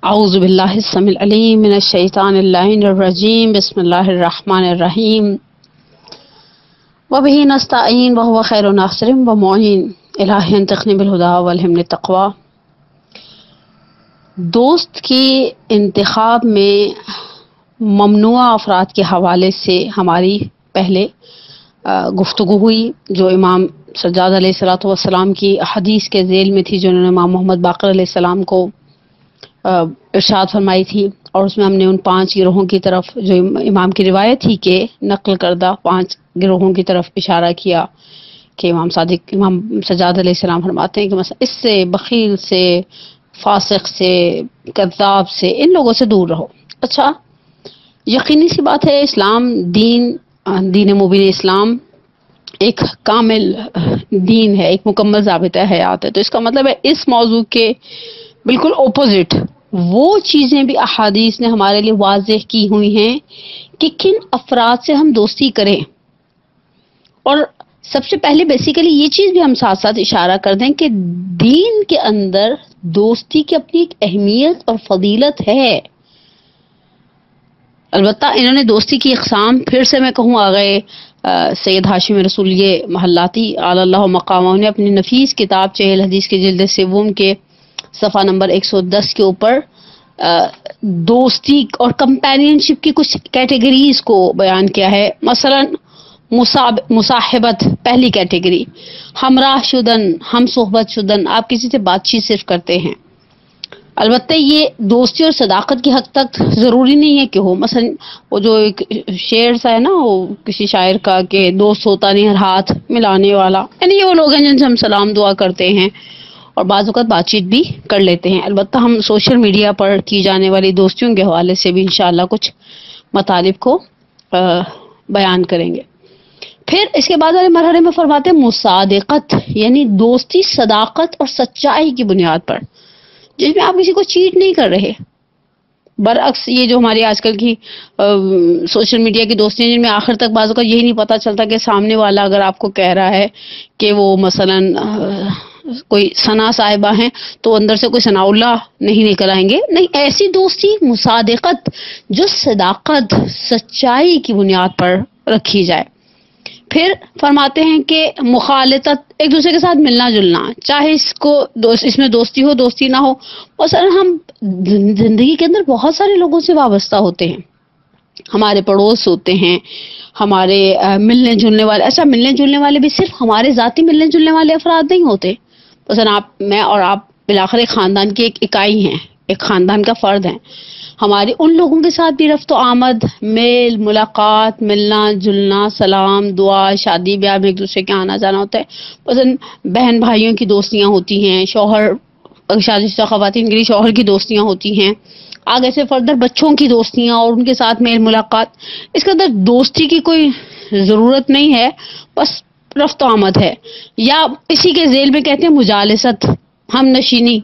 اعوذ باللہ السمیع العلیم من الشیطان اللعین الرجیم بسم اللہ الرحمن الرحیم وبہ نستعین وہو خیر ناصر ومعین الہی انطقنی بالہدی والہمنی التقوی۔ دوست کے انتخاب میں ممنوع افراد کے حوالے سے ہماری پہلے گفتگو ہوئی، جو امام سجاد علیہ السلام کی حدیث کے ذیل میں تھی، جو انہوں نے امام محمد باقر علیہ السلام کو ارشاد فرمائی تھی، اور اس میں ہم نے ان 5 گروہوں کی طرف، جو امام کی روایت تھی کہ نقل کردہ 5 گروہوں کی طرف اشارہ کیا کہ امام سجاد علیہ السلام فرماتے ہیں کہ مثلا اس سے، بخیل سے، فاسق سے، کذاب سے، ان لوگوں سے دور رہو۔ اچھا، یقینی سی بات ہے، اسلام دین مبین اسلام ایک کامل دین ہے، ایک مکمل ضابطہ حیات ہے۔ تو اس کا مطلب ہے اس موضوع کے بالکل اپوزٹ وہ چیزیں بھی احادیث نے ہمارے لیے واضح کی ہوئی ہیں کہ کن افراد سے ہم دوستی کریں۔ اور سب سے پہلے بیسیکلی یہ چیز بھی ہم ساتھ ساتھ اشارہ کر دیں کہ دین کے اندر دوستی کی اپنی ایک اہمیت اور فضیلت ہے۔ البتہ انہوں نے دوستی کی اقسام پھر سے میں کہوں آ گئے سید ہاشم رسولیہ محلاتی علی اللہ مقامہ نے اپنی نفیس کتاب چہل حدیث کے جلد سوم کے صفحہ نمبر 110 کے اوپر دوستی اور کمپینینشپ کی کچھ کیٹیگریز کو بیان کیا ہے۔ مثلا مصاحبت، پہلی کیٹیگری، ہمراہ شدن، ہم صحبت شدن، آپ کسی سے بات چیت صرف کرتے ہیں۔ البتہ یہ دوستی اور صداقت کی حد تک ضروری نہیں ہے کہ ہو۔ مثلا وہ جو ایک شعر سا ہے نا، وہ کسی شاعر کا کہ دوست ہوتا نہیں ہر ہاتھ ملانے والا، یعنی یہ وہ لوگ ہیں جن سے ہم سلام دعا کرتے ہیں اور بعض اوقات بات چیت بھی کر لیتے ہیں۔ البتہ ہم سوشل میڈیا پر کی جانے والی دوستیوں کے حوالے سے بھی انشاءاللہ کچھ مطالب کو بیان کریں گے۔ پھر اس کے بعد والے مرحلے میں فرماتے ہیں مصادقت، یعنی دوستی صداقت اور سچائی کی بنیاد پر، جس میں آپ کسی کو چیٹ نہیں کر رہے۔ برعکس یہ جو ہماری آج کل کی سوشل میڈیا کی دوستی ہیں، جن میں آخر تک بعض اوقات یہی نہیں پتہ چلتا کہ سامنے والا اگر آپ کو کہہ رہا ہے کہ وہ مثلا کوئی ثنا صاحبہ ہیں تو اندر سے کوئی ثناء اللہ نہیں نکل آئیں گے۔ نہیں، ایسی دوستی مصادقت جو صداقت، سچائی کی بنیاد پر رکھی جائے۔ پھر فرماتے ہیں کہ مخالطت، ایک دوسرے کے ساتھ ملنا جلنا، چاہے اس میں دوستی ہو دوستی نہ ہو۔ مثلا ہم زندگی کے اندر بہت سارے لوگوں سے وابستہ ہوتے ہیں، ہمارے پڑوس ہوتے ہیں، ہمارے ملنے جلنے والے۔ اچھا، ملنے جلنے والے بھی صرف ہمارے ذاتی ملنے جلنے والے افراد نہیں ہوتے۔ مثلا میں اور آپ بالآخر ایک خاندان کی ایک اکائی ہیں، ایک خاندان کا فرد ہیں۔ ہمارے ان لوگوں کے ساتھ بھی رفت و آمد، میل ملاقات، ملنا جلنا، سلام دعا، شادی بیاہ میں ایک دوسرے کے آنا جانا ہوتا ہے۔ مثلا بہن بھائیوں کی دوستیاں ہوتی ہیں، شوہر، شادی شدہ خواتین کے لیے شوہر کی دوستیاں ہوتی ہیں، آگے سے فردر بچوں کی دوستیاں اور ان کے ساتھ میل ملاقات۔ اس کے اندر دوستی کی کوئی ضرورت نہیں ہے، بس رفت و آمد ہے، یا اسی کے ذیل میں کہتے ہیں مجالست، ہم نشینی۔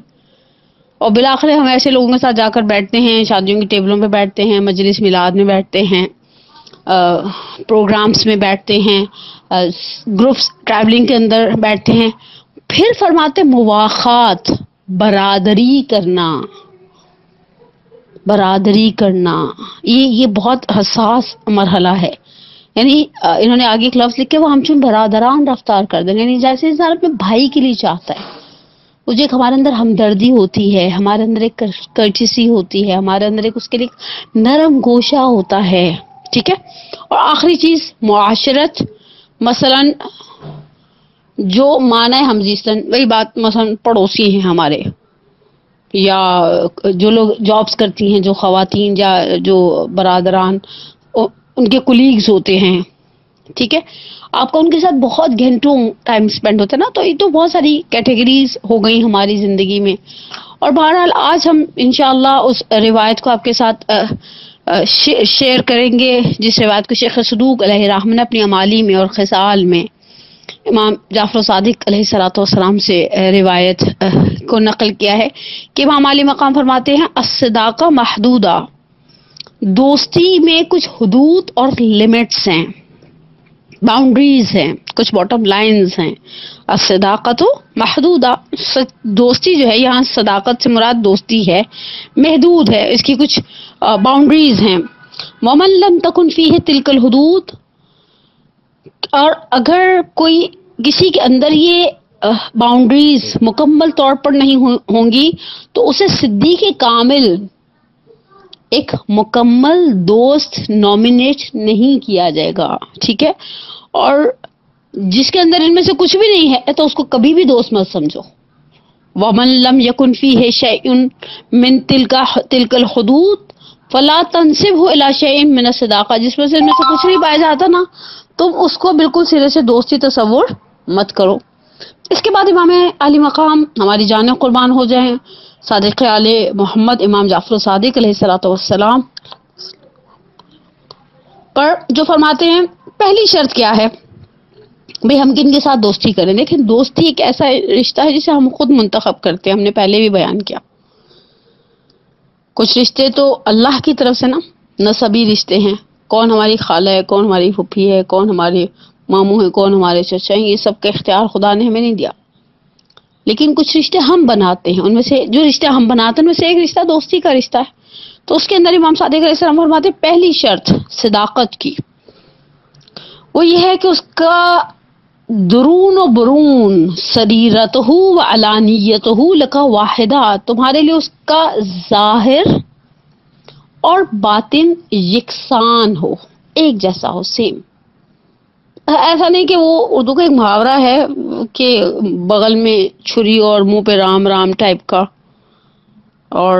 اور بالآخر ہم ایسے لوگوں کے ساتھ جا کر بیٹھتے ہیں، شادیوں کی ٹیبلوں پہ بیٹھتے ہیں، مجلس میلاد میں بیٹھتے ہیں، پروگرامز میں بیٹھتے ہیں، گروپس ٹریولنگ کے اندر بیٹھتے ہیں۔ پھر فرماتے مواخات، برادری کرنا، یہ بہت حساس مرحلہ ہے۔ یعنی انہوں نے آگے ایک لفظ لکھے، وہ ہم چون برادران رفتار کر دیں، یعنی جیسے انسان اپنے بھائی کے لیے چاہتا ہے، مجھے ایک ہمارے اندر ہمدردی ہوتی ہے، ہمارے اندر ایک کرچسی ہوتی ہے، ہمارے اندر ایک اس کے لیے نرم گوشہ ہوتا ہے، ٹھیک ہے۔ اور آخری چیز معاشرت، مثلا جو معنی ہمزیستن، وہی بات مثلا پڑوسی ہیں ہمارے، یا جو لوگ جابس کرتی ہیں، جو خواتین یا جو برادران ان کے کولیگز ہوتے ہیں، ٹھیک ہے، آپ کا ان کے ساتھ بہت گھنٹوں ٹائم سپینڈ ہوتا ہے نا۔ تو یہ تو بہت ساری کیٹیگریز ہو گئی ہماری زندگی میں۔ اور بہرحال آج ہم انشاءاللہ اس روایت کو آپ کے ساتھ شیئر کریں گے، جس روایت کو شیخ صدوق علیہ الرحمہ نے اپنی امالی میں اور خصال میں امام جعفر صادق علیہ السلام سے روایت کو نقل کیا ہے کہ امام علی مقام فرماتے ہیں الصداقہ محدودہ، دوستی میں کچھ حدود اور لمٹس ہیں۔ باؤنڈریز ہیں، کچھ باٹم لائنز ہیں. الصداقت محدودہ، دوستی جو ہے یہاں صداقت سے مراد دوستی ہے، محدود ہے، اس کی کچھ باؤنڈریز ہیں. ومن لم تکن فیہ تلک الحدود، اور اگر کوئی کسی کے اندر یہ باؤنڈریز مکمل طور پر نہیں ہوں گی تو اسے صدیق کامل، ایک مکمل دوست نامینیٹ نہیں کیا جائے گا. ٹھیک ہے، اور جس کے اندر ان میں سے کچھ بھی نہیں ہے تو اس کو کبھی بھی دوست مت سمجھو. وَمَن لَمْ يَكُنْ فِيهِ شَيْءٌ مِّن تِلْكَ الْحُدُودِ فَلَا تَنْسِبْهُ إِلَىٰ شَيْءٍ مِّنَ الصِّدَاقَةِ، جس میں سے ان میں سے کچھ نہیں پایا جاتا نا، تم اس کو بالکل سرے سے دوستی تصور مت کرو. اس کے بعد امام علی مقام، ہماری جانیں قربان ہو جائیں، صادق آل محمد امام جعفر صادق علیہ الصلوۃ والسلام پر جو فرماتے ہیں پہلی شرط کیا ہے بھئی ہم کن کے ساتھ دوستی کریں. دیکھیں دوستی ایک ایسا رشتہ ہے جسے ہم خود منتخب کرتے ہیں، ہم نے پہلے بھی بیان کیا. کچھ رشتے تو اللہ کی طرف سے نا نسبی رشتے ہیں، کون ہماری خالہ ہے، کون ہماری پھپھی ہے، کون ہمارے ماموں ہیں، کون ہمارے چچا ہیں، یہ سب کا اختیار خدا نے ہمیں نہیں دیا. لیکن کچھ رشتے ہم بناتے ہیں، ان میں سے جو رشتے ہم بناتے ہیں ان میں سے ایک رشتہ دوستی کا رشتہ ہے. تو اس کے اندر امام صادق علیہ السلام فرماتے ہیں پہلی شرط صداقت کی وہ یہ ہے کہ اس کا درون و برون سریرتہ و علانیتہ لکا واحدہ، تمہارے لیے اس کا ظاہر اور باطن یکساں ہو، ایک جیسا ہو، سیم. ایسا نہیں کہ وہ اردو کا ایک محاورہ ہے کہ بغل میں چھری اور منہ پہ رام رام ٹائپ کا، اور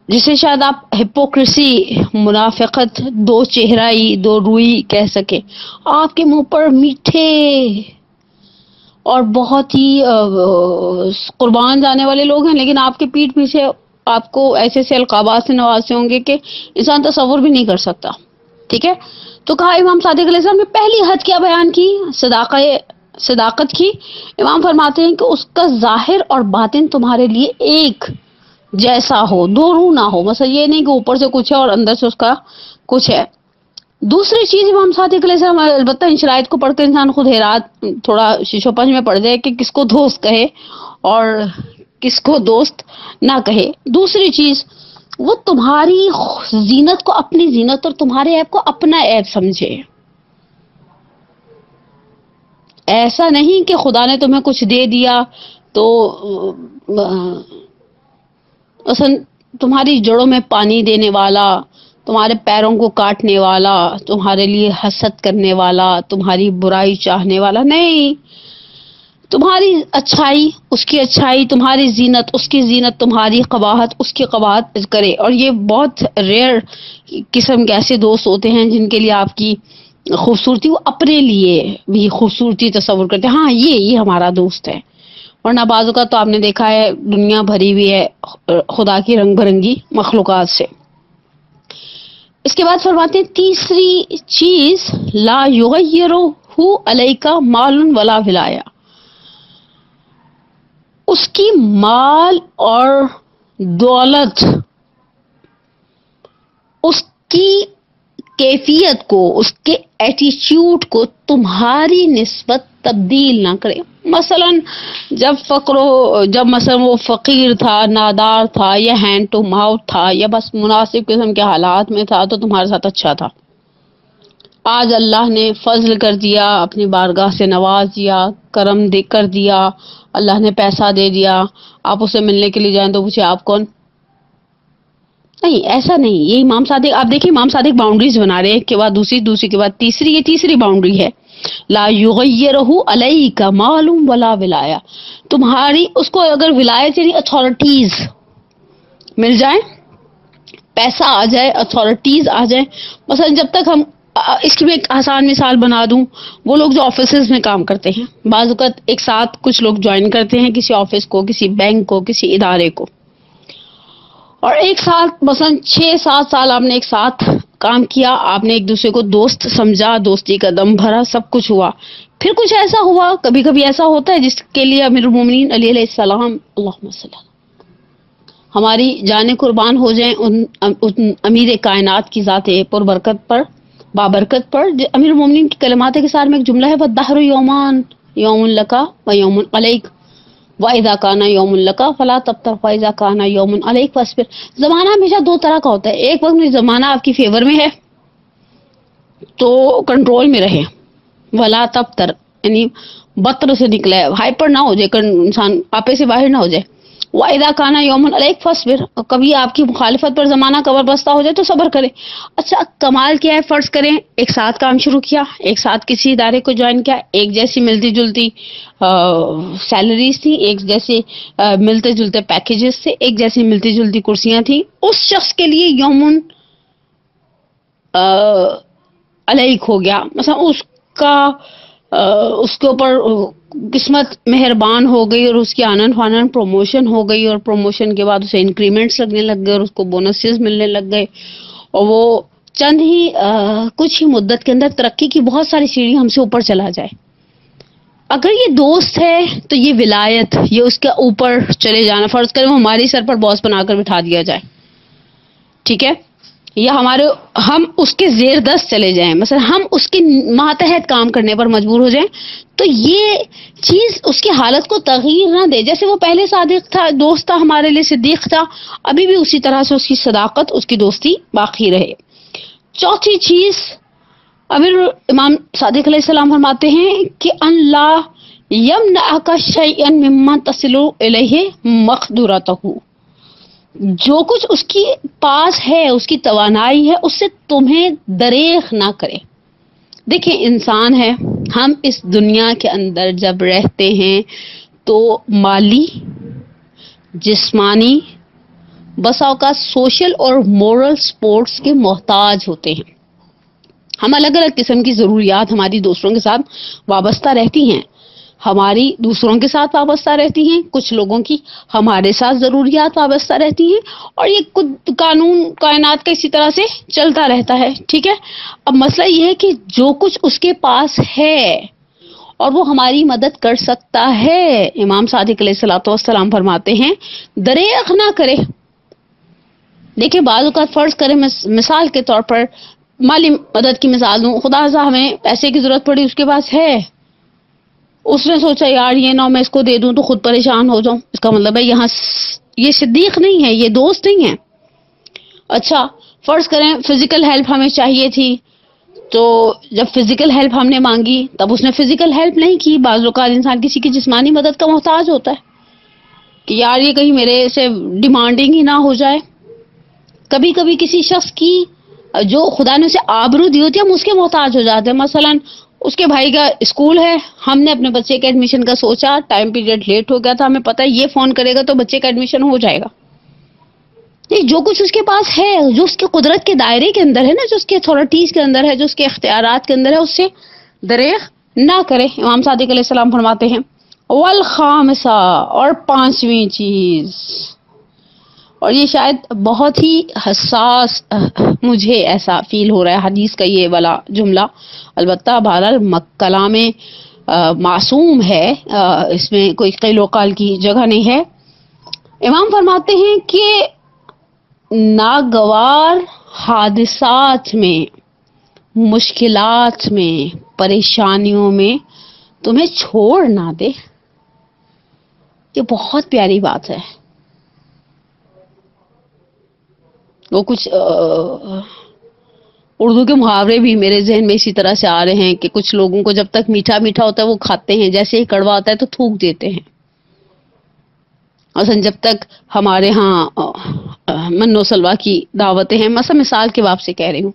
جسے شاید آپ ہپوکریسی، منافقت، دو چہرائی، دو روئی کہہ سکے. آپ کے منہ پر میٹھے اور بہت ہی قربان جانے والے لوگ ہیں، لیکن آپ کے پیٹھ پیچھے آپ کو ایسے ایسے القابات سے نوازے ہوں گے کہ انسان تصور بھی نہیں کر سکتا. ٹھیک ہے، تو کہا امام صادق علیہ السلام نے پہلی حد کیا بیان کی، صداقت کی. امام فرماتے ہیں کہ اس کا ظاہر اور باطن تمہارے لیے ایک جیسا ہو، دو رو نہ ہو. مثلا یہ نہیں کہ اوپر سے کچھ ہے اور اندر سے اس کا کچھ ہے. دوسری چیز امام صادق علیہ السلام، البتہ ان شرائط کو پڑھ کے انسان خود حیرات تھوڑا شیشو پنج میں پڑ جائے کہ کس کو دوست کہے اور کس کو دوست نہ کہے. دوسری چیز وہ تمہاری زینت کو اپنی زینت اور تمہارے عیب کو اپنا عیب سمجھے. ایسا نہیں کہ خدا نے تمہیں کچھ دے دیا تو اصل تمہاری جڑوں میں پانی دینے والا، تمہارے پیروں کو کاٹنے والا، تمہارے لیے حسد کرنے والا، تمہاری برائی چاہنے والا نہیں. تمہاری اچھائی اس کی اچھائی، تمہاری زینت اس کی زینت، تمہاری قباحت اس کی قباحت کرے. اور یہ بہت ریئر قسم کے ایسے دوست ہوتے ہیں جن کے لیے آپ کی خوبصورتی وہ اپنے لیے بھی خوبصورتی تصور کرتے ہیں. ہاں یہ ہمارا دوست ہے، ورنہ بعض کا تو آپ نے دیکھا ہے دنیا بھری ہوئی ہے خدا کی رنگ برنگی مخلوقات سے. اس کے بعد فرماتے ہیں تیسری چیز لا یغیرہ علیک مال ولا ولایہ، اس کی مال اور دولت، اس کی کیفیت کو، اس کے ایٹیچیوڈ کو تمہاری نسبت تبدیل نہ کرے. مثلا جب مثلا وہ فقیر تھا، نادار تھا، یا ہینڈ ٹو ماؤتھ تھا، یا بس مناسب قسم کے حالات میں تھا تو تمہارے ساتھ اچھا تھا. آج اللہ نے فضل کر دیا، اپنی بارگاہ سے نواز دیا، کرم کر دیا، اللہ نے پیسہ دے دیا، آپ اسے ملنے کے لیے جائیں تو پوچھے آپ کون؟ نہیں، ایسا نہیں. یہ امام صادق، آپ دیکھیں امام صادق باؤنڈریز بنا رہے ہیں، ایک کے بعد دوسری کے بعد تیسری. یہ تیسری باؤنڈری ہے لا یغیرہ علیک مال ولا ولایہ. تمہاری اس کو اگر ولایت یعنی اتھارٹیز مل جائیں، پیسہ آ جائے، اتھارٹیز آ جائیں. مثلا جب تک ہم اس کی میں ایک آسان مثال بنا دوں، وہ لوگ جو آفیسز میں کام کرتے ہیں، بعض اوقات ایک ساتھ کچھ لوگ جوائن کرتے ہیں کسی آفس کو، کسی بینک کو، کسی ادارے کو، اور ایک ساتھ مثلا 6-7 سال آپ نے ایک ساتھ کام کیا، آپ نے ایک دوسرے کو دوست سمجھا، دوستی کا دم بھرا، سب کچھ ہوا. پھر کچھ ایسا ہوا، کبھی کبھی ایسا ہوتا ہے جس کے لیے امیر المومنین علی علیہ السلام، اللہم صلی اللہ، ہماری جانیں قربان ہو جائیں ان امیر کائنات کی ذات پربرکت پر، بابرکت پر امیر المومنین کی کلمات کے ساتھ میں ایک جملہ ہے وَالدَّهْرُ یومان یوم لَکَ وَیوم عَلَیک وَإِذَا كَانَ يَوْمٌ لَكَ فَلَا تَبْتَغْ وَإِذَا كَانَ يَوْمٌ عَلَيْكَ فَاصْبِرْ۔ زمانہ ہمیشہ دو طرح کا ہوتا ہے، ایک وقت میں زمانہ آپ کی فیور میں ہے تو کنٹرول میں رہے، ولا تبتر یعنی بطر سے نکلا ہے، ہائپر نہ ہو جائے، انسان آپے سے باہر نہ ہو جائے۔ وَإِذَا كَانَ يَوْمٌ عَلَيْكَ فَاصْبِرْ، کبھی آپ کی مخالفت پر زمانہ کمر بستہ ہو جائے تو صبر کرے۔ اچھا کمال کیا ہے، فرض کریں ایک ساتھ کام شروع کیا، ایک ساتھ کسی ادارے کو جوائن کیا، ایک جیسی ملتی جلتی سیلریز تھی، ایک جیسے ملتے جلتے پیکیجز تھے، ایک جیسی ملتی جلتی کرسیاں تھیں، اس شخص کے لیے یومن علیک ہو گیا، مثلا اس کے اوپر قسمت مہربان ہو گئی اور اس کی آنن فانن پروموشن ہو گئی، اور پروموشن کے بعد اسے انکریمنٹس لگنے لگ گئے اور اس کو بونسز ملنے لگ گئے، اور وہ چند ہی کچھ ہی مدت کے اندر ترقی کی بہت ساری سیڑھی ہم سے اوپر چلا جائے۔ اگر یہ دوست ہے تو یہ ولایت، یہ اس کے اوپر چلے جانا، فرض کریں وہ ہماری سر پر باس بنا کر بٹھا دیا جائے، ٹھیک ہے، یا ہم اس کے زیر دست چلے جائیں، مثلا ہم اس کے ماتحت کام کرنے پر مجبور ہو جائیں، تو یہ چیز اس کی حالت کو تغییر نہ دے۔ جیسے وہ پہلے صادق تھا، دوست تھا، ہمارے لیے صدیق تھا، ابھی بھی اسی طرح سے اس کی صداقت، اس کی دوستی باقی رہے۔ چوتھی چیز امیر امام صادق علیہ السلام فرماتے ہیں کہ اللہ یمنعک شیئا مما تصل الیہ مقدورتہ، جو کچھ اس کی پاس ہے، اس کی توانائی ہے، اس سے تمہیں دریغ نہ کرے۔ دیکھیں انسان ہے، ہم اس دنیا کے اندر جب رہتے ہیں تو مالی، جسمانی، بسا اوقات سوشل اور مورل سپورٹس کے محتاج ہوتے ہیں۔ ہم الگ الگ قسم کی ضروریات ہماری دوسروں کے ساتھ وابستہ رہتی ہیں، ہماری دوسروں کے ساتھ وابستہ رہتی ہیں، کچھ لوگوں کی ہمارے ساتھ ضروریات وابستہ رہتی ہیں، اور یہ قانون کائنات کا اسی طرح سے چلتا رہتا ہے، ٹھیک ہے۔ اب مسئلہ یہ ہے کہ جو کچھ اس کے پاس ہے اور وہ ہماری مدد کر سکتا ہے، امام صادق علیہ الصلوۃ والسلام فرماتے ہیں دریغ نہ کرے۔ دیکھیں بعض اوقات فرض کریں، مثال کے طور پر مالی مدد کی مثال دوں، خدا سے ہمیں پیسے کی ضرورت پڑی، اس کے پاس ہے، اس نے سوچا یار یہ نہ میں اس کو دے دوں تو خود پریشان ہو جاؤں، اس کا مطلب ہے یہاں یہ صدیق نہیں ہے، یہ دوست نہیں ہے۔ اچھا فرض کریں فزیکل ہیلپ ہمیں چاہیے تھی، تو جب فزیکل ہیلپ ہم نے مانگی تب اس نے فزیکل ہیلپ نہیں کی۔ بعض اوقات انسان کسی کی جسمانی مدد کا محتاج ہوتا ہے کہ یار یہ کہیں میرے سے ڈیمانڈنگ ہی نہ ہو جائے۔ کبھی کبھی کسی شخص کی جو خدا نے اسے آبرو دی ہوتی ہے، ہم اس کے محتاج ہو جاتے ہیں۔ مثلا اس کے بھائی کا اسکول ہے، ہم نے اپنے بچے کے ایڈمیشن کا سوچا، ٹائم پیریڈ لیٹ ہو گیا تھا، ہمیں پتہ ہے یہ فون کرے گا تو بچے کا ایڈمیشن ہو جائے گا۔ یہ جو کچھ اس کے پاس ہے، جو اس کے قدرت کے دائرے کے اندر ہے نا، جو اس کے اتھارٹیز کے اندر ہے، جو اس کے اختیارات کے اندر ہے، اس سے دریغ نہ کرے۔ امام صادق علیہ السلام فرماتے ہیں والخامسہ، اور پانچویں چیز، اور یہ شاید بہت ہی حساس مجھے ایسا فیل ہو رہا ہے حدیث کا یہ والا جملہ، البتہ بہرحال کلام معصوم ہے، اس میں کوئی قیل و قال کی جگہ نہیں ہے۔ امام فرماتے ہیں کہ ناگوار حادثات میں، مشکلات میں، پریشانیوں میں تمہیں چھوڑ نہ دے۔ یہ بہت پیاری بات ہے۔ وہ کچھ اردو کے محاورے بھی میرے ذہن میں اسی طرح سے آ رہے ہیں کہ کچھ لوگوں کو جب تک میٹھا میٹھا ہوتا ہے وہ کھاتے ہیں، جیسے ہی کڑوا آتا ہے تو تھوک دیتے ہیں۔ مثلا جب تک ہمارے ہاں من و سلوا کی دعوتیں ہیں، مثال کے باب سے کہہ رہی ہوں،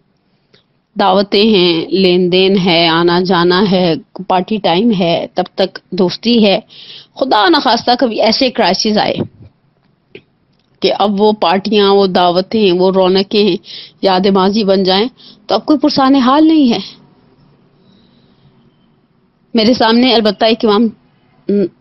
دعوتیں ہیں، لین دین ہے، آنا جانا ہے، پارٹی ٹائم ہے، تب تک دوستی ہے۔ خدا نخواستہ کبھی ایسے کرائسس آئے کہ اب وہ پارٹیاں، وہ دعوتیں، وہ رونقیں یاد ماضی بن جائیں تو اب کوئی پرسان حال نہیں ہے۔ میرے سامنے البتہ ایک امام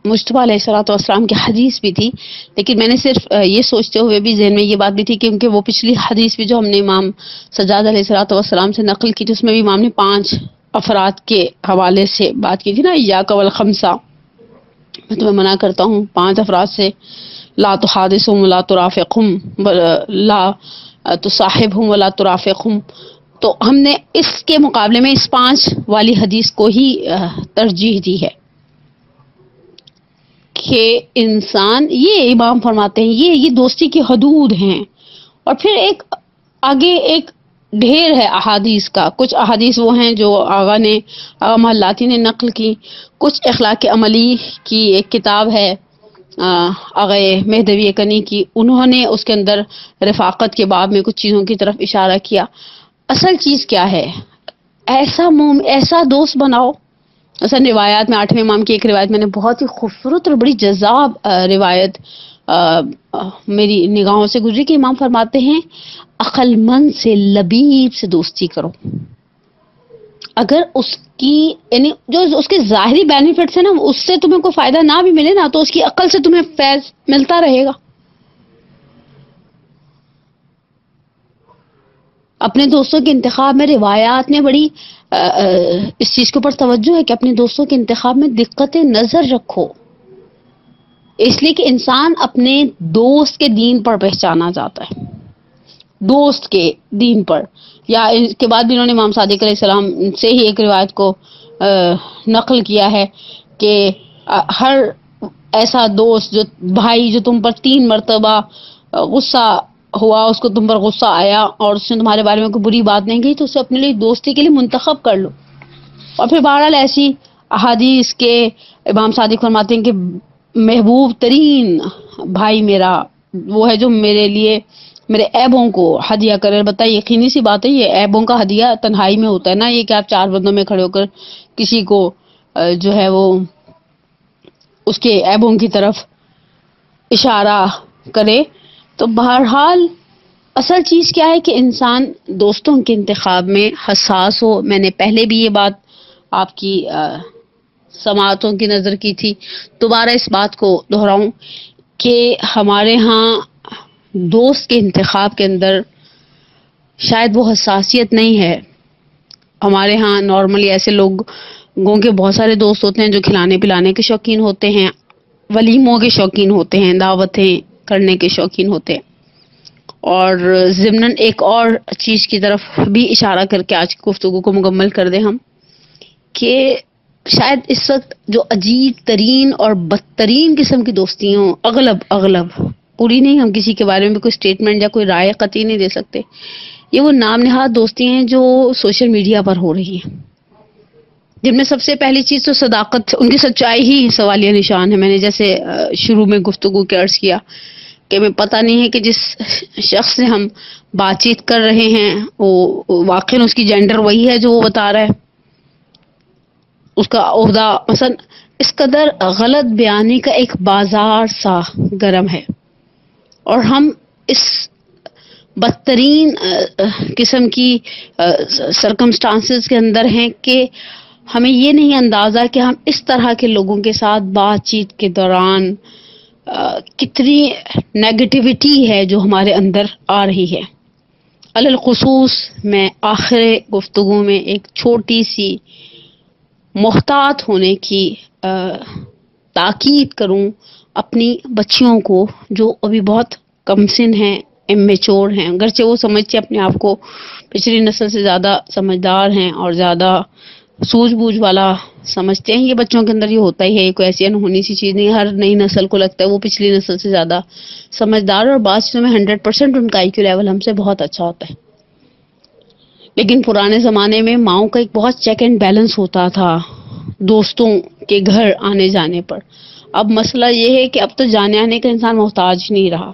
مجتبیٰ علیہ الصلوۃ والسلام کی حدیث بھی تھی، لیکن میں نے صرف یہ سوچتے ہوئے بھی ذہن میں یہ بات بھی تھی کیونکہ وہ پچھلی حدیث بھی جو ہم نے امام سجاد علیہ الصلوۃ والسلام سے نقل کی تھی، اس میں بھی امام نے 5 افراد کے حوالے سے بات کی تھی نا، ایاک والخمسہ، میں تمہیں منع کرتا ہوں 5 افراد سے، لا تحادثهم ولا ترافقهم لا تصاحبهم ولا ترافقهم، تو ہم نے اس کے مقابلے میں اس 5 والی حدیث کو ہی ترجیح دی ہے کہ انسان، یہ امام فرماتے ہیں یہ دوستی کی حدود ہیں. اور پھر ایک آگے ایک ڈھیر ہے احادیث کا. کچھ احادیث وہ ہیں جو آغا محلاتی نے نقل کی. کچھ اخلاق عملی کی ایک کتاب ہے آغا مہدوی کنی کی، انہوں نے اس کے اندر رفاقت کے باب میں کچھ چیزوں کی طرف اشارہ کیا. اصل چیز کیا ہے؟ ایسا دوست بناؤ. اصل روایات میں 8ویں امام کی ایک روایت میں نے بہت ہی خوبصورت اور بڑی جذاب روایت میری نگاہوں سے گزری کہ امام فرماتے ہیں عقل مند سے لبیب سے دوستی کرو. اگر اس کی یعنی جو اس کے ظاہری بینیفٹس ہیں نا، اس سے تمہیں کوئی فائدہ نہ بھی ملے نا، تو اس کی عقل سے تمہیں فیض ملتا رہے گا. اپنے دوستوں کے انتخاب میں روایات نے بڑی اس چیز کے اوپر توجہ ہے کہ اپنے دوستوں کے انتخاب میں دقت نظر رکھو، اس لیے کہ انسان اپنے دوست کے دین پر پہچانا جاتا ہے. دوست کے دین پر. یا اس کے بعد بھی انہوں نے امام صادق علیہ السلام سے ہی ایک روایت کو نقل کیا ہے کہ ہر ایسا دوست جو بھائی جو تم پر 3 مرتبہ غصہ ہوا، اس کو تم پر غصہ آیا اور اس نے تمہارے بارے میں کوئی بری بات نہیں کہی، تو اسے اپنے لیے دوستی کے لیے منتخب کر لو. اور پھر بہرحال ایسی احادیث کے امام صادق فرماتے ہیں کہ محبوب ترین بھائی میرا وہ ہے جو میرے لیے میرے عیبوں کو ہدیہ کرے. بتائیے، یقینی سی بات ہے یہ عیبوں کا ہدیہ تنہائی میں ہوتا ہے نا، یہ کہ آپ 4 بندوں میں کھڑے ہو کر کسی کو جو ہے وہ اس کے عیبوں کی طرف اشارہ کرے. تو بہرحال اصل چیز کیا ہے کہ انسان دوستوں کے انتخاب میں حساس ہو. میں نے پہلے بھی یہ بات آپ کی سماعتوں کی نظر کی تھی، دوبارہ اس بات کو دہراؤں کہ ہمارے ہاں دوست کے انتخاب کے اندر شاید وہ حساسیت نہیں ہے. ہمارے ہاں نارملی ایسے لوگوں کے بہت سارے دوست ہوتے ہیں جو کھلانے پلانے کے شوقین ہوتے ہیں، ولیموں کے شوقین ہوتے ہیں، دعوتیں کرنے کے شوقین ہوتے ہیں. اور ضمناً ایک اور چیز کی طرف بھی اشارہ کر کے آج کی گفتگو کو مکمل کر دیں ہم، کہ شاید اس وقت جو عجیب ترین اور بدترین قسم کی دوستی ہوں، اغلب پوری نہیں، ہم کسی کے بارے میں کوئی سٹیٹمنٹ یا کوئی رائے قطعی نہیں دے سکتے، یہ وہ نام نہاد دوستی ہیں جو سوشل میڈیا پر ہو رہی ہیں، جن میں سب سے پہلی چیز تو صداقت، ان کی سچائی ہی سوالیہ نشان ہے. میں نے جیسے شروع میں گفتگو کے عرض کیا کہ ہمیں پتہ نہیں ہے کہ جس شخص سے ہم بات چیت کر رہے ہیں وہ واقعی اس کی جینڈر وہی ہے جو وہ بتا رہا ہے، اس کا عہدہ مثلا. اس قدر غلط بیانی کا ایک بازار سا گرم ہے، اور ہم اس بدترین قسم کی سرکمسٹانسز کے اندر ہیں کہ ہمیں یہ نہیں اندازہ کہ ہم اس طرح کے لوگوں کے ساتھ بات چیت کے دوران کتنی نیگیٹیوٹی ہے جو ہمارے اندر آ رہی ہے. علالخصوص میں آخر گفتگو میں ایک چھوٹی سی محتاط ہونے کی تاکید کروں اپنی بچیوں کو جو ابھی بہت کم سن ہیں، امیچور ہیں، اگرچہ وہ سمجھتے اپنے آپ کو پچھلی نسل سے زیادہ سمجھدار ہیں اور زیادہ سوجھ بوجھ والا سمجھتے ہیں. یہ بچوں کے اندر یہ ہوتا ہی ہے، یہ کوئی ایسی انہونی سی چیز نہیں. ہر نئی نسل کو لگتا ہے وہ پچھلی نسل سے زیادہ سمجھدار، اور بعض چیزوں میں 100% ان کا IQ لیول ہم سے بہت اچھا ہوتا ہے. لیکن پرانے زمانے میں ماؤں کا ایک بہت چیک اینڈ بیلنس ہوتا تھا دوستوں کے گھر آنے جانے پر. اب مسئلہ یہ ہے کہ اب تو جانے آنے کا انسان محتاج نہیں رہا.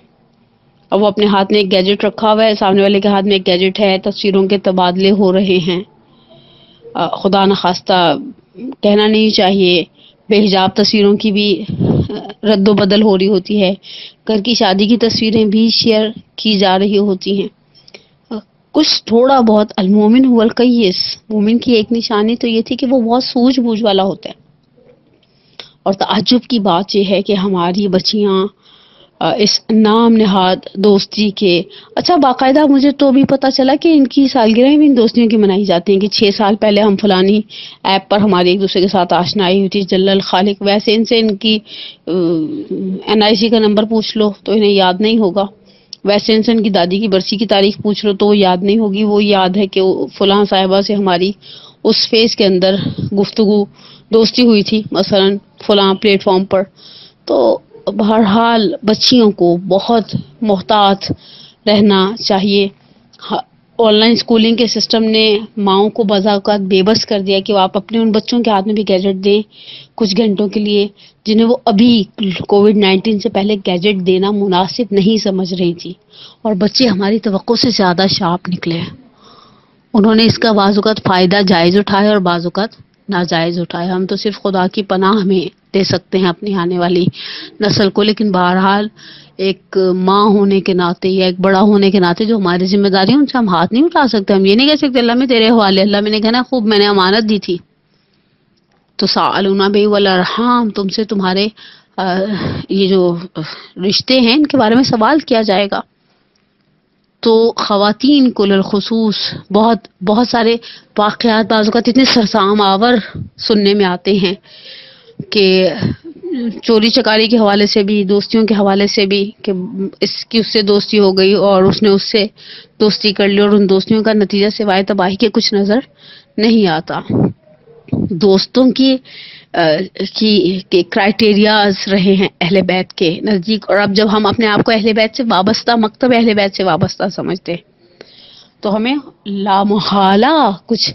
اب وہ اپنے ہاتھ میں ایک گیجٹ رکھا ہوا ہے، سامنے والے کے ہاتھ میں ایک گیجٹ ہے، تصویروں کے تبادلے ہو رہے ہیں. خدا نخواستہ کہنا نہیں چاہیے، بے حجاب تصویروں کی بھی رد و بدل ہو رہی ہوتی ہے، گھر کی شادی کی تصویریں بھی شیئر کی جا رہی ہوتی ہیں. کچھ تھوڑا بہت المومن هو القیس، مومن کی ایک نشانی تو یہ تھی کہ وہ بہت سوجھ بوجھ والا ہوتا ہے. اور تعجب کی بات یہ ہے کہ ہماری بچیاں اس نام نہاد دوستی کے، اچھا باقاعدہ مجھے تو بھی پتا چلا کہ ان کی سالگرہیں بھی ان دوستیوں کی منائی جاتی ہیں کہ 6 سال پہلے ہم فلانی ایپ پر ہماری ایک دوسرے کے ساتھ آشنائی ہوئی تھی، جل الخالق. ویسے ان سے ان کی NIC کا نمبر پوچھ لو تو انہیں یاد نہیں ہوگا. ویسٹنسن کی دادی کی برسی کی تاریخ پوچھ لو تو وہ یاد نہیں ہوگی، وہ یاد ہے کہ فلاں صاحبہ سے ہماری اس فیز کے اندر گفتگو دوستی ہوئی تھی، مثلا فلاں پلیٹ فارم پر. تو بہرحال بچیوں کو بہت محتاط رہنا چاہیے. آن لائن اسکولنگ کے سسٹم نے ماؤں کو بعض اوقات بے بس کر دیا کہ آپ اپنے ان بچوں کے ہاتھ میں بھی گیجٹ دیں کچھ گھنٹوں کے لیے، جنہیں وہ ابھی کووڈ-19 سے پہلے گیجٹ دینا مناسب نہیں سمجھ رہی تھی. اور بچے ہماری توقع سے زیادہ شارپ نکلے ہیں. انہوں نے اس کا بعض اوقات فائدہ جائز اٹھایا اور بعض اوقات ناجائز اٹھایا. ہم تو صرف خدا کی پناہ میں دے سکتے ہیں اپنی آنے والی نسل کو، لیکن بہرحال ایک ماں ہونے کے ناطے یا ایک بڑا ہونے کے ناطے جو ہماری ذمہ داری ہے ان سے ہم ہاتھ نہیں اٹھا سکتے. ہم یہ نہیں کہہ سکتے اللہ میں تیرے حوالے، اللہ میں نے کہنا خوب میں نے امانت دی تھی. تو سألونا بے والارحام، تم سے تمہارے یہ جو رشتے ہیں ان کے بارے میں سوال کیا جائے گا. تو خواتین کو للخصوص بہت سارے واقعات بعض اوقات اتنے سرسام آور سننے میں آتے ہیں کہ چوری چکاری کے حوالے سے بھی، دوستیوں کے حوالے سے بھی، کہ اس سے دوستی ہو گئی اور اس نے اس سے دوستی کر لی اور ان دوستیوں کا نتیجہ سوائے تباہی کے کچھ نظر نہیں آتا. دوستوں کی کرائٹیریاز رہے ہیں اہل بیت کے نزدیک، اور اب جب ہم اپنے آپ کو اہل بیت سے وابستہ، مکتب اہل بیت سے وابستہ سمجھتے تو ہمیں لامحالہ کچھ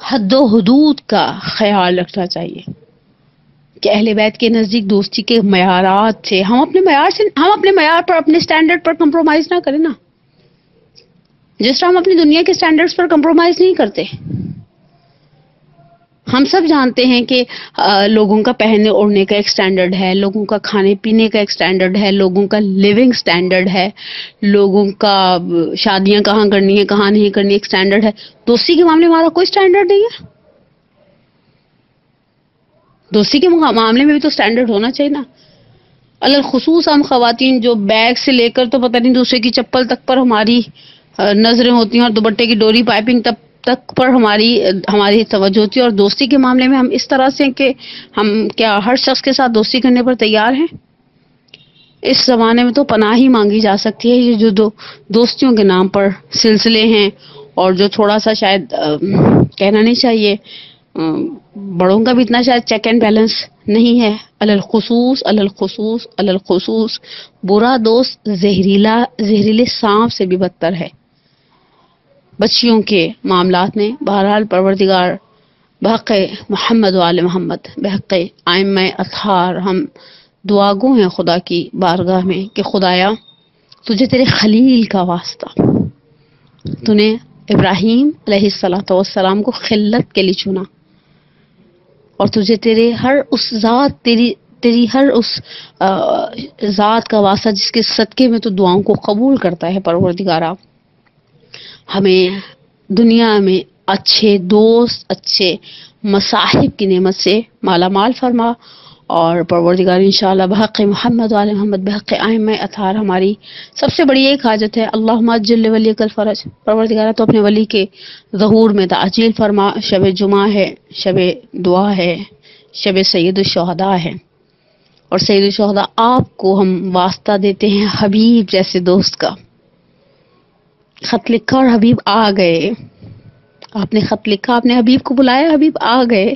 حد و حدود کا خیال رکھنا چاہیے کہ اہل بیت کے نزدیک دوستی کے معیارات سے ہم اپنے معیار پر، اپنے سٹینڈرڈ پر کمپرومائز نہ کریں نا، جس طرح ہم اپنی دنیا کے سٹینڈرڈز پر کمپرومائز نہیں کرتے. ہم سب جانتے ہیں کہ لوگوں کا پہننے اوڑھنے کا ایک سٹینڈرڈ ہے، لوگوں کا کھانے پینے کا ایک سٹینڈرڈ ہے، لوگوں کا لیونگ سٹینڈرڈ ہے، لوگوں کا شادیاں کہاں کرنی ہے کہاں نہیں کرنی ایک سٹینڈرڈ ہے. دوستی کے معاملے میں ہمارا کوئی سٹینڈرڈ نہیں ہے. دوستی کے معاملے میں بھی تو سٹینڈرڈ ہونا چاہیے نا. الخصوص ہم خواتین جو بیگ سے لے کر تو پتہ نہیں دوسرے کی چپل تک پر ہماری نظریں ہوتی ہیں اور دوپٹے کی ڈوری پائپنگ تک پر ہماری توجہ ہوتی ہے، اور دوستی کے معاملے میں ہم اس طرح سے کہ ہم کیا ہر شخص کے ساتھ دوستی کرنے پر تیار ہیں. اس زمانے میں تو پناہ ہی مانگی جا سکتی ہے. یہ جو دوستیوں کے نام پر سلسلے ہیں اور جو تھوڑا سا شاید کہنا نہیں چاہیے، بڑوں کا بھی اتنا شاید چیک اینڈ بیلنس نہیں ہے. الخصوص برا دوست زہریلے سانپ سے بھی بدتر ہے بچیوں کے معاملات میں. بہرحال پروردگار بحق محمد و آل محمد، بحق ائمہ اطہار، ہم دعا گو ہیں خدا کی بارگاہ میں کہ خدایا تجھے تیرے خلیل کا واسطہ، تو نے ابراہیم علیہ السلام کو خلت کے لیے چنا، اور تجھے تیرے ہر اس ذات تیری ہر اس ذات کا واسطہ جس کے صدقے میں تو دعاؤں کو قبول کرتا ہے. پروردگارا ہمیں دنیا میں اچھے دوست، اچھے مصاحب کی نعمت سے مالا مال فرما، اور پروردگار انشاءاللہ بحق محمد وعلی محمد، بحق ائمہ اطہار ہماری سب سے بڑی ایک حاجت ہے، اللہم عجل لولیک الفرج. پروردگار تو اپنے ولی کے ظہور میں تعجیل فرما. شب جمعہ ہے، شب دعا ہے، شب سید الشہداء ہے، اور سید الشہداء آپ کو ہم واسطہ دیتے ہیں حبیب جیسے دوست کا. خط لکھا اور حبیب آ گئے. آپ نے خط لکھا، آپ نے حبیب کو بلایا، حبیب آ گئے.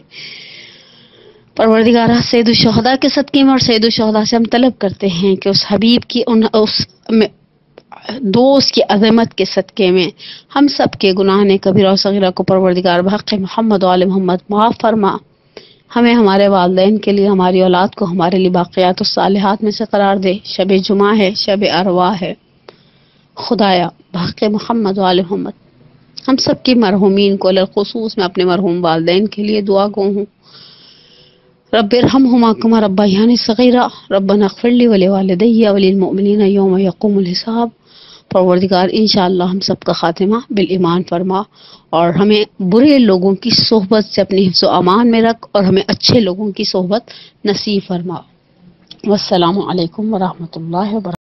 پروردگارہ سید الشہداء کے صدقے میں اور سید الشہداء سے ہم طلب کرتے ہیں کہ اس حبیب کی اس دوست کی عظمت کے صدقے میں ہم سب کے گناہ کبیرہ و صغیرہ کو پروردگار بحق محمد و آل محمد معاف فرما. ہمیں ہمارے والدین کے لیے، ہماری اولاد کو ہمارے لیے باقیات الصالحات میں سے قرار دے. شب جمعہ ہے، شب ارواح ہے. خدایا بحق محمد و آل محمد ہم سب کے مرحومین کو، خصوص میں اپنے مرحوم والدین کے لیے دعا گو ہوں. رب ارحمہما کما ربیانی صغیرا، ربنا اغفر لی ولوالدی وللمؤمنین یوم یقوم الحساب. پروردگار انشاءاللہ ہم سب کا خاتمہ بالایمان فرما، اور ہمیں برے لوگوں کی صحبت سے اپنی حفظ و امان میں رکھ، اور ہمیں اچھے لوگوں کی صحبت نصیب فرما. والسلام علیکم ورحمۃ اللہ وبرکاتہ.